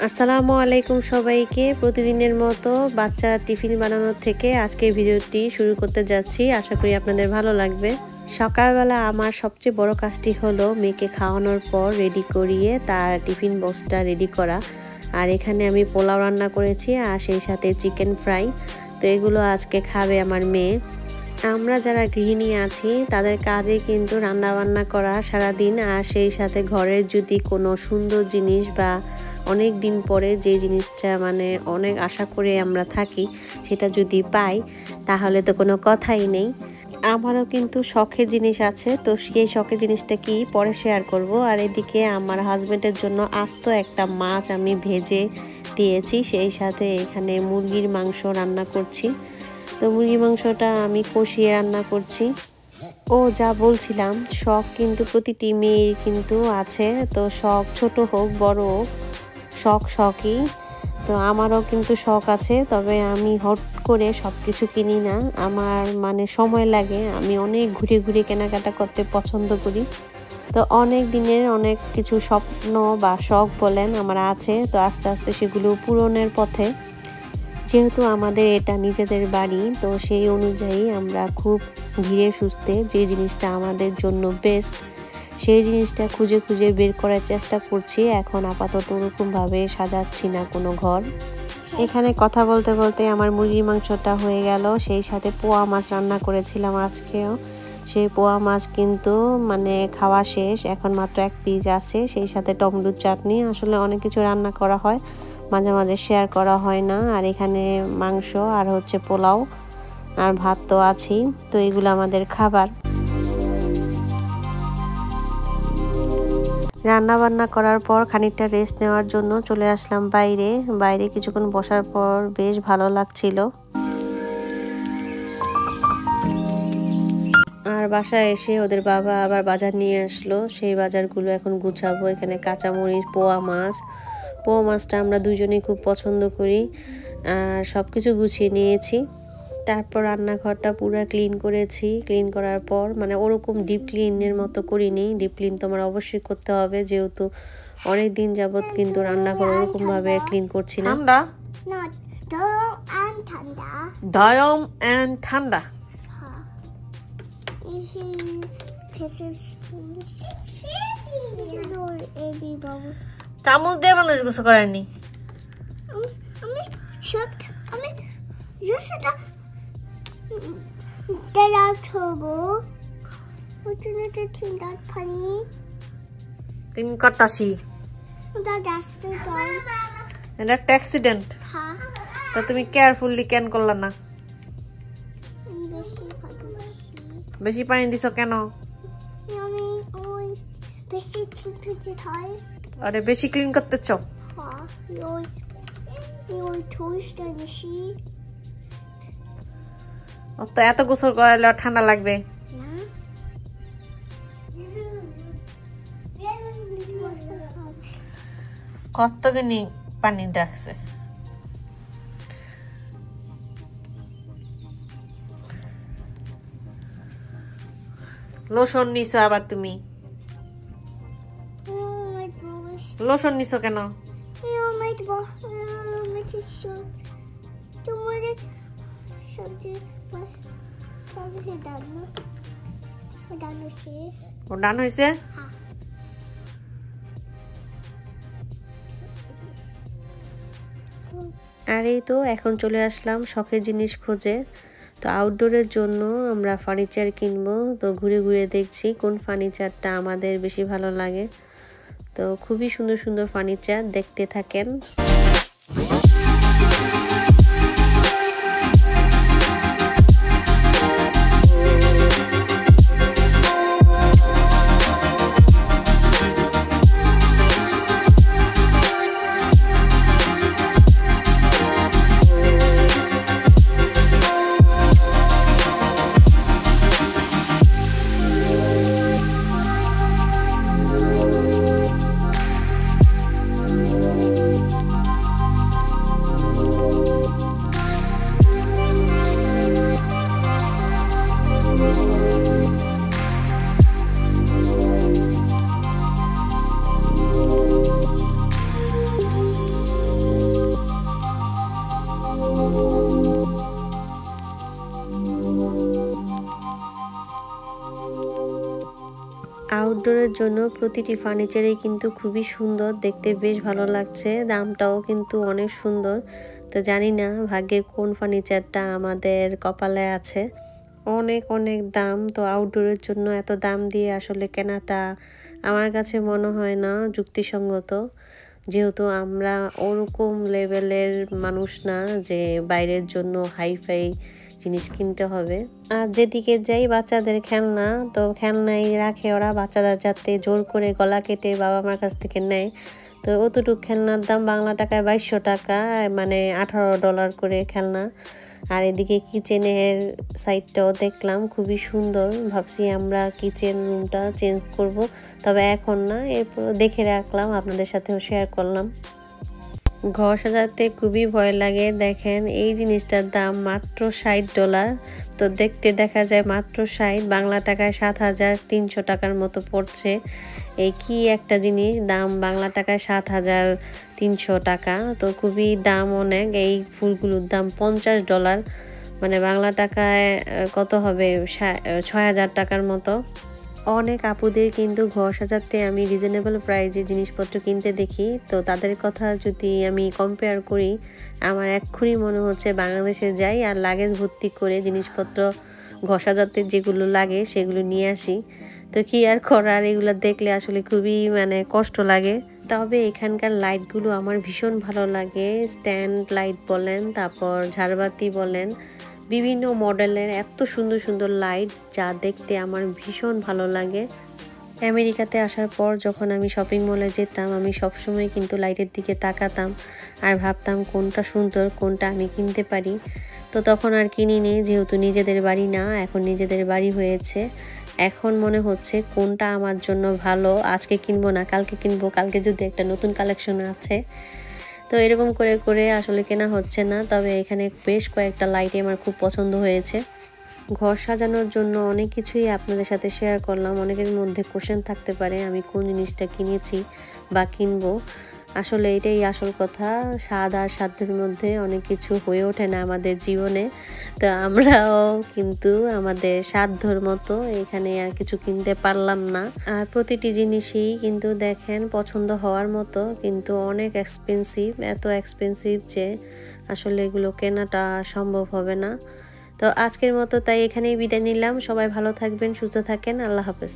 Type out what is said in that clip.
আসসালামু আলাইকুম সবাইকে। প্রতিদিনের মতো বাচ্চা টিফিন বানানোর থেকে আজকের ভিডিওটি শুরু করতে যাচ্ছি। আশা করি আপনাদের ভালো লাগবে। সকালবেলা আমার সবচেয়ে বড় কাজটি হলো মেয়েকে খাওয়ানোর পর রেডি করিয়ে তার টিফিন বক্সটা রেডি করা। আর এখানে আমি পোলাও রান্না করেছি আর সেই সাথে চিকেন ফ্রাই। তো এগুলো আজকে খাবে আমার মেয়ে। আমরা যারা গৃহিণী আছি তাদের কাজে কিন্তু রান্না বান্না করা সারাদিন, আর সেই সাথে ঘরের যদি কোনো সুন্দর জিনিস বা অনেক দিন পরে যে জিনিসটা অনেক আশা করে আমরা থাকি সেটা যদি পাই তাহলে তো কোনো কথাই নেই। আমারও কিন্তু শখের জিনিস আছে, তো সেই শখের জিনিসটা কি পরে শেয়ার করব। আর এদিকে আমার হাজবেন্ডের জন্য আস্ত একটা মাছ আমি ভেজে দিয়েছি, সেই সাথে এখানে মুরগির মাংস রান্না করছি। তো মুরগির মাংসটা আমি কষিয়ে রান্না করছি। ও যা বলছিলাম, শখ কিন্তু প্রতিটি মেয়ের কিন্তু আছে, তো শখ ছোট হোক বড় হোক শখই। তো আমারও কিন্তু শখ আছে, তবে আমি হট করে সব কিছু কিনি না। আমার সময় লাগে। আমি অনেক ঘুরে ঘুরে কেনাকাটা করতে পছন্দ করি। তো অনেক দিনের অনেক কিছু স্বপ্ন বা শখ বলেন আমার আছে, তো আস্তে আস্তে সেগুলো পূরণের পথে। যেহেতু আমাদের এটা নিজেদের বাড়ি, তো সেই অনুযায়ী আমরা খুব ধীরে সুস্থে যে জিনিসটা আমাদের জন্য বেস্ট সেই জিনিসটা খুঁজে খুঁজে বের করার চেষ্টা করছি। এখন আপাতত ওরকমভাবে সাজাচ্ছি না কোনো ঘর। এখানে কথা বলতে বলতে আমার মুরগির মাংসটা হয়ে গেল, সেই সাথে পোয়া মাছ রান্না করেছিলাম আজকেও। সেই পোয়া মাছ কিন্তু খাওয়া শেষ, এখন মাত্র এক পিস আছে, সেই সাথে টমেটোর চাটনি। আসলে অনেক কিছু রান্না করা হয়, মাঝে মাঝে শেয়ার করা হয় না। আর এখানে মাংস আর হচ্ছে পোলাও আর ভাত তো আছেই। তো এগুলো আমাদের খাবার। রান্না বান্না করার পর খানিকটা রেস্ট নেওয়ার জন্য চলে আসলাম বাইরে কিছুক্ষণ বসার পর বেশ ভালো লাগছিল। আর বাসায় এসে ওদের বাবা আবার বাজার নিয়ে আসলো, সেই বাজারগুলো এখন গুছাবো। এখানে কাঁচামরিচ, পোয়া মাছটা আমরা দুজনেই খুব পছন্দ করি। আর সব কিছু গুছিয়ে নিয়েছি। তারপর রান্নাঘরটা পুরো ক্লিন করেছি। ক্লিন করার পর ওরকম ডিপ ক্লিনের মতো করিনি। ডিপ ক্লিন তো আমার অবশ্যই করতে হবে, যেহেতু অনেক দিন যাবত কিন্তু রান্নাঘর ওরকমভাবে ক্লিন করছি না। দয়ম এন্ড ঠান্ডা চামচ দিয়ে মানুষ গোসল করেনি। ক্লিন করতাছি, এটা একটা অ্যাক্সিডেন্ট। তা তুমি কেয়ারফুলি কেন করলা না? বেশি পানি দিছো কেন? আরে বেশি ক্লিন করতেছ? তো এত গোসল করালে ঠান্ডা লাগবে। কতখানি পানি রাখছে? লোশন নিছো আবার তুমি? লোশন নিছো কেন? ডান হয়েছে। আর এই তো এখন চলে আসলাম শখের জিনিস খোঁজে। তো আউটডোরের জন্য আমরা ফার্নিচার কিনবো। তো ঘুরে ঘুরে দেখছি কোন ফার্নিচারটা আমাদের বেশি ভালো লাগে। তো খুবই সুন্দর সুন্দর ফার্নিচার, দেখতে থাকেন। আউটডোরের জন্য প্রতিটি ফার্নিচারই কিন্তু খুবই সুন্দর, দেখতে বেশ ভালো লাগছে, দামটাও কিন্তু অনেক সুন্দর। তো জানি না ভাগ্যের কোন ফার্নিচারটা আমাদের কপালে আছে। অনেক অনেক দাম, তো আউটডোরের জন্য এত দাম দিয়ে আসলে কেনাটা আমার কাছে মনে হয় না যুক্তিসঙ্গত, যেহেতু আমরা ওরকম লেভেলের মানুষ না যে বাইরের জন্য হাইফাই জিনিস কিনতে হবে। আর যেদিকে যাই বাচ্চাদের খেলনা, তো খেলনাই রাখে ওরা, বাচ্চাদের যাতে জোর করে গলা কেটে বাবা মার কাছ থেকে নেয়। তো অতটুকু খেলনার দাম বাংলা টাকায় 2200 টাকা, মানে $18 করে খেলনা। আর এদিকে কিচেনের সাইডটাও দেখলাম খুবই সুন্দর, ভাবছি আমরা কিচেন রুমটা চেঞ্জ করব, তবে এখন না, এরপর দেখে রাখলাম, আপনাদের সাথেও শেয়ার করলাম। ঘর সাজাতে খুবই ভয় লাগে। দেখেন এই জিনিসটার দাম মাত্র $60। তো দেখতে দেখা যায় মাত্র 60, বাংলা টাকায় 7300 টাকার মতো পড়ছে। এই কি একটা জিনিস, দাম বাংলা টাকায় 7300 টাকা, তো খুবই দাম অনেক। এই ফুলগুলোর দাম $50, মানে বাংলা টাকায় কত হবে, 6000 টাকার মতো। অনেক আপুদের কিন্তু ঘর সাজাতে আমি রিজনেবল প্রাইজে জিনিসপত্র কিনতে দেখি, তো তাদের কথা যদি আমি কম্পেয়ার করি, আমার এক্ষুনি মনে হচ্ছে বাংলাদেশে যাই আর লাগেজ ভর্তি করে জিনিসপত্র ঘর সাজাতে যেগুলো লাগে সেগুলো নিয়ে আসি। তো কি আর করার, এগুলো দেখলে আসলে খুবই মানে কষ্ট লাগে। তবে এখানকার লাইটগুলো আমার ভীষণ ভালো লাগে, স্ট্যান্ড লাইট বলেন, তারপর ঝাড়বাতি বলেন, বিভিন্ন মডেলের এত সুন্দর সুন্দর লাইট, যা দেখতে আমার ভীষণ ভালো লাগে। আমেরিকাতে আসার পর যখন আমি শপিং মলে যেতাম, আমি সবসময় কিন্তু লাইটের দিকে তাকাতাম আর ভাবতাম কোনটা সুন্দর, কোনটা আমি কিনতে পারি। তো তখন আর কিনিনি, যেহেতু নিজেদের বাড়ি না, এখন নিজেদের বাড়ি হয়েছে। এখন মনে হচ্ছে কোনটা আমার জন্য ভালো, আজকে কিনবো না কালকে কিনবো, কালকে যদি একটা নতুন কালেকশন আছে। তো এরকম করে করে আসলে কেনা হচ্ছে না। তবে এখানে বেশ কয়েকটা লাইটই আমার খুব পছন্দ হয়েছে। ঘর সাজানোর জন্য অনেক কিছুই আপনাদের সাথে শেয়ার করলাম। অনেকের মধ্যে কোশ্চেন থাকতে পারে আমি কোন জিনিসটা কিনেছি বা কিনবো। আসলে এটাই আসল কথা, স্বাদ আর সাধ্যের মধ্যে অনেক কিছু হয়ে ওঠে না আমাদের জীবনে। তো আমরাও কিন্তু আমাদের সাধ্যর মতো এখানে আর কিছু কিনতে পারলাম না। আর প্রতিটি জিনিসই কিন্তু দেখেন পছন্দ হওয়ার মতো, কিন্তু অনেক এক্সপেন্সিভ, এত এক্সপেন্সিভ যে আসলে এগুলো কেনাটা সম্ভব হবে না। তো আজকের মতো তাই এখানেই বিদায় নিলাম। সবাই ভালো থাকবেন, সুস্থ থাকেন, আল্লাহ হাফেজ।